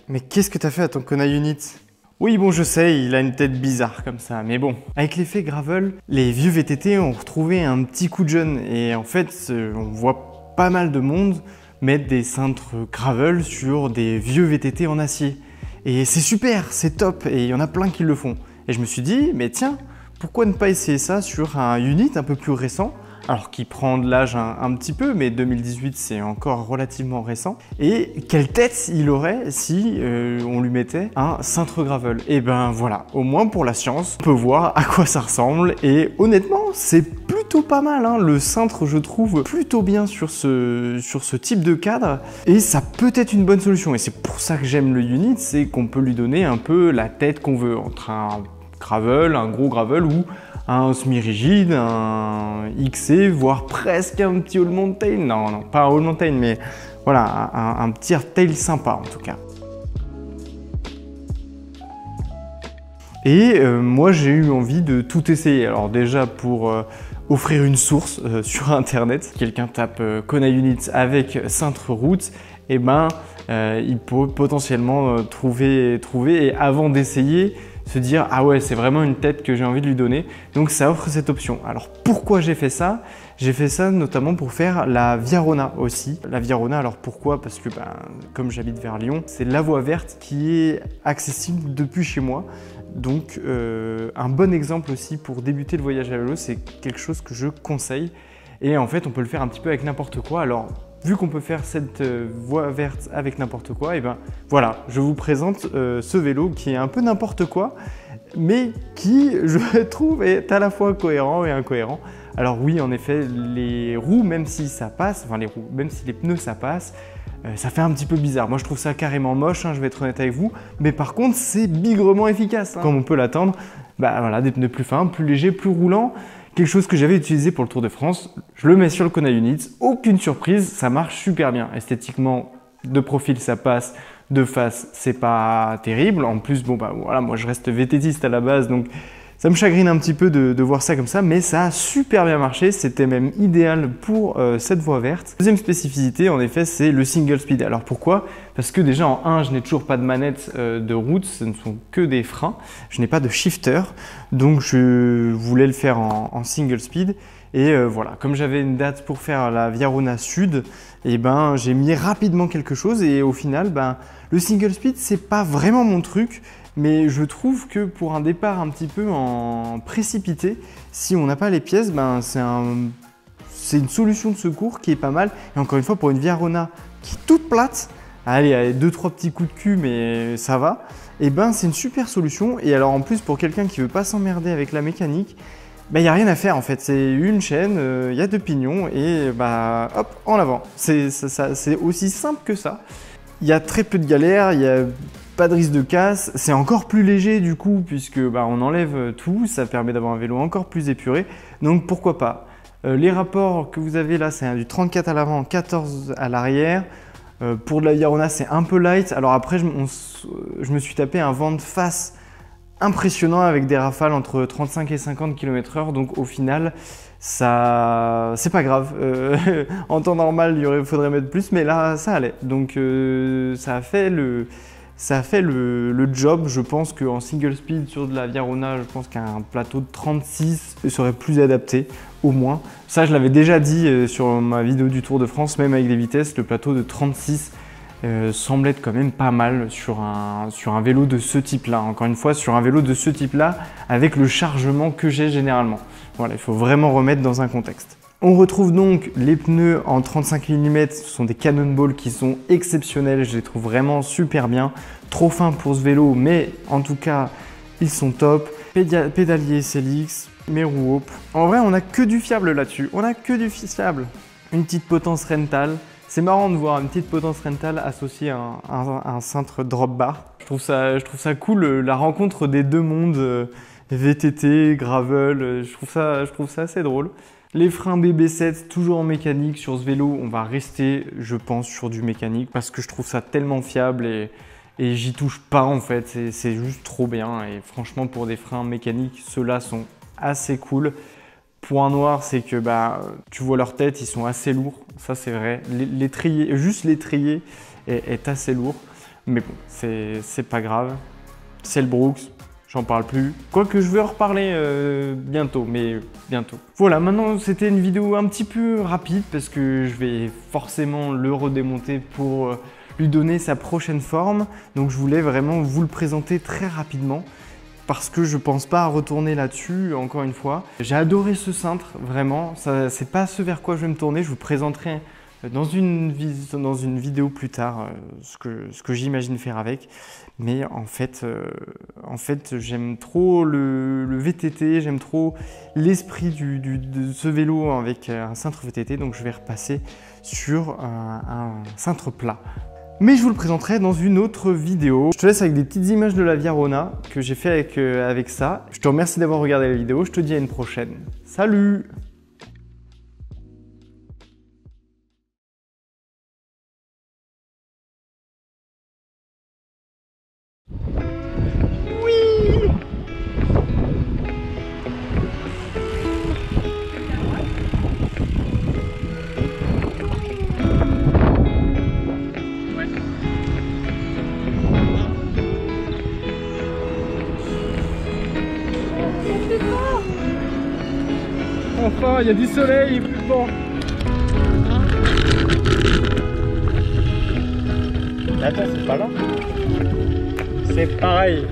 Mais qu'est-ce que t'as fait à ton Kona Unit? Oui, bon, je sais, il a une tête bizarre comme ça, mais bon. Avec l'effet gravel, les vieux VTT ont retrouvé un petit coup de jeune. Et en fait, on voit pas mal de monde mettre des cintres gravel sur des vieux VTT en acier. Et c'est super, c'est top, et il y en a plein qui le font. Et je me suis dit, mais tiens, pourquoi ne pas essayer ça sur un Unit un peu plus récent? Alors qui prend de l'âge un petit peu, mais 2018 c'est encore relativement récent. Et quelle tête il aurait si on lui mettait un cintre gravel? Et ben voilà, au moins pour la science, on peut voir à quoi ça ressemble. Et honnêtement, c'est plutôt pas mal, hein. Le cintre, je trouve plutôt bien sur ce type de cadre. Et ça peut être une bonne solution. Et c'est pour ça que j'aime le Unit, c'est qu'on peut lui donner un peu la tête qu'on veut, entre un gravel, un gros gravel ou un semi-rigide, un XC, voire presque un petit All Mountain. Non, non, pas un All Mountain, mais voilà, un petit tail sympa en tout cas. Et moi, j'ai eu envie de tout essayer. Alors déjà pour offrir une source sur Internet, si quelqu'un tape Kona Unit avec cintre route, et ben il peut potentiellement trouver et avant d'essayer, se dire ah ouais, c'est vraiment une tête que j'ai envie de lui donner. Donc ça offre cette option. Alors pourquoi j'ai fait ça? J'ai fait ça notamment pour faire la Viarona aussi. La Viarona, alors pourquoi? Parce que comme j'habite vers Lyon, c'est la voie verte qui est accessible depuis chez moi. Donc un bon exemple aussi pour débuter le voyage à vélo, c'est quelque chose que je conseille. Et en fait, on peut le faire un petit peu avec n'importe quoi. Alors vu qu'on peut faire cette voie verte avec n'importe quoi, et ben voilà, je vous présente ce vélo qui est un peu n'importe quoi, mais qui, je trouve, est à la fois cohérent et incohérent. Alors oui, en effet, les roues, même si ça passe, enfin les roues, même si les pneus ça passe, ça fait un petit peu bizarre. Moi, je trouve ça carrément moche, hein, je vais être honnête avec vous, mais par contre, c'est bigrement efficace, hein. Comme on peut l'attendre, voilà, des pneus plus fins, plus légers, plus roulants. Quelque chose que j'avais utilisé pour le Tour de France, je le mets sur le Kona Unit, aucune surprise, ça marche super bien. Esthétiquement, de profil ça passe, de face c'est pas terrible. En plus, bon voilà, moi je reste VTTiste à la base, donc ça me chagrine un petit peu de voir ça comme ça, mais ça a super bien marché, c'était même idéal pour cette voie verte. Deuxième spécificité, en effet, c'est le single speed. Alors pourquoi? Parce que déjà en 1, je n'ai toujours pas de manette de route, ce ne sont que des freins, je n'ai pas de shifter, donc je voulais le faire en single speed. Et voilà, comme j'avais une date pour faire la Viarona Sud, et j'ai mis rapidement quelque chose et au final, le single speed, c'est pas vraiment mon truc. Mais je trouve que pour un départ un petit peu en précipité, si on n'a pas les pièces, c'est une solution de secours qui est pas mal. Et encore une fois, pour une Viarona qui est toute plate, allez, 2-3 petits coups de cul, mais ça va, et c'est une super solution. Et alors en plus, pour quelqu'un qui veut pas s'emmerder avec la mécanique, il n'y a rien à faire en fait. C'est une chaîne, il y a 2 pignons et hop, en avant. C'est aussi simple que ça. Il y a très peu de galères, il y a pas de risque de casse, c'est encore plus léger du coup puisque on enlève tout, ça permet d'avoir un vélo encore plus épuré, donc pourquoi pas. Les rapports que vous avez là, c'est du 34 à l'avant, 14 à l'arrière. Pour de la Viarona, c'est un peu light. Alors après, je me suis tapé un vent de face impressionnant avec des rafales entre 35 et 50 km/h, donc au final, ça c'est pas grave. En temps normal, faudrait mettre plus, mais là, ça allait. Donc ça a fait le job. Je pense qu'en single speed sur de la Viarona, je pense qu'un plateau de 36 serait plus adapté, au moins. Ça, je l'avais déjà dit sur ma vidéo du Tour de France, même avec des vitesses, le plateau de 36 semble être quand même pas mal sur un vélo de ce type-là. Encore une fois, sur un vélo de ce type-là, avec le chargement que j'ai généralement. Voilà, il faut vraiment remettre dans un contexte. On retrouve donc les pneus en 35 mm, ce sont des Cannonball qui sont exceptionnels, je les trouve vraiment super bien. Trop fins pour ce vélo, mais en tout cas, ils sont top. Pédalier SLX, mes roues Hope. En vrai, on n'a que du fiable là-dessus, on n'a que du fiable. Une petite potence rental. C'est marrant de voir une petite potence rental associée à un cintre drop bar. Je trouve ça cool, la rencontre des deux mondes, VTT, gravel, je trouve ça assez drôle. Les freins BB7, toujours en mécanique. Sur ce vélo, on va rester, je pense, sur du mécanique parce que je trouve ça tellement fiable et j'y touche pas en fait. C'est juste trop bien et franchement, pour des freins mécaniques, ceux-là sont assez cool. Point noir, c'est que tu vois leur tête, ils sont assez lourds. Ça, c'est vrai. Juste l'étrier est assez lourd. Mais bon, c'est pas grave. C'est le Brooks, j'en parle plus. Quoique je vais en reparler bientôt, mais bientôt. Voilà, maintenant c'était une vidéo un petit peu rapide parce que je vais forcément le redémonter pour lui donner sa prochaine forme. Donc je voulais vraiment vous le présenter très rapidement parce que je pense pas à retourner là-dessus encore une fois. J'ai adoré ce cintre, vraiment. C'est pas ce vers quoi je vais me tourner. Je vous présenterai dans une vidéo plus tard ce que j'imagine faire avec. Mais en fait j'aime trop le VTT, j'aime trop l'esprit de ce vélo avec un cintre VTT. Donc je vais repasser sur un cintre plat. Mais je vous le présenterai dans une autre vidéo. Je te laisse avec des petites images de la Via Rona que j'ai fait avec ça. Je te remercie d'avoir regardé la vidéo. Je te dis à une prochaine. Salut! Enfin, il y a du soleil, bon. Attends, c'est pas là. C'est pareil.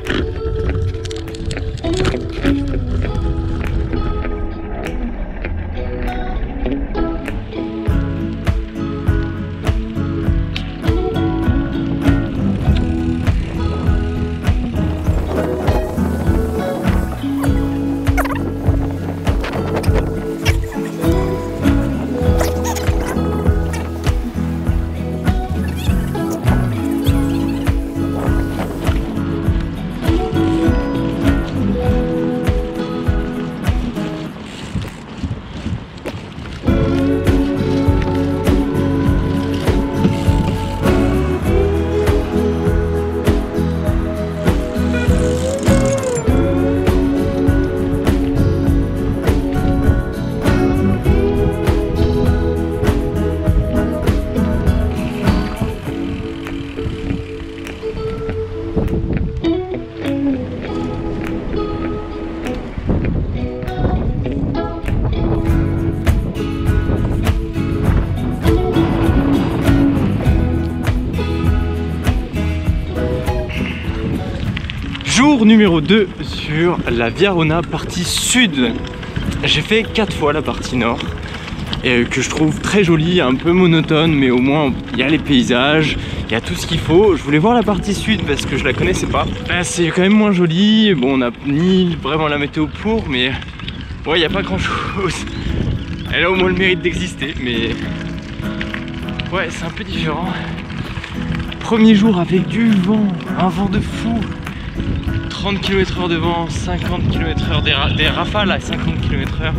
Jour numéro 2 sur la Via Rona partie sud. J'ai fait 4 fois la partie nord et que je trouve très jolie, un peu monotone, mais au moins il y a les paysages, il y a tout ce qu'il faut. Je voulais voir la partie sud parce que je la connaissais pas. C'est quand même moins joli. Bon, on n'a ni vraiment la météo pour, mais ouais, il n'y a pas grand chose. Elle a au moins le mérite d'exister, mais ouais, c'est un peu différent. Premier jour avec du vent, un vent de fou. 30 km/h de vent, 50 km/h, des rafales à 50 km/h,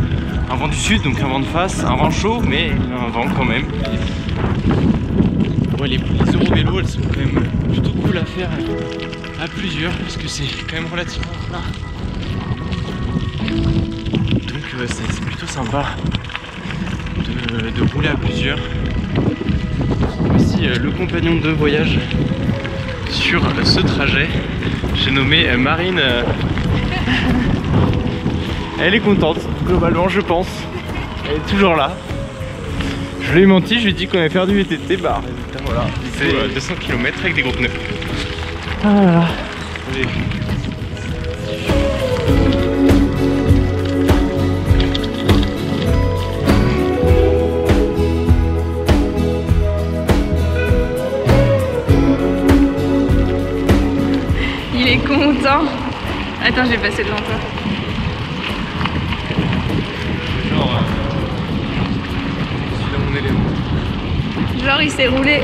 un vent du sud, donc un vent de face, un vent chaud, mais un vent quand même. Ouais, les Eurovélos, elles sont quand même plutôt cool à faire à plusieurs, parce que c'est quand même relativement plat. Donc c'est plutôt sympa de rouler à plusieurs. Voici le compagnon de voyage sur ce trajet. J'ai nommé Marine. Elle est contente, globalement, je pense. Elle est toujours là. Je lui ai menti, je lui ai dit qu'on allait faire du VTT. Bah, voilà, c'est 200 km avec des gros pneus. Ah là là. Allez. Content. Attends, je vais passer devant toi. Genre, c'est là mon élément. Genre, il s'est roulé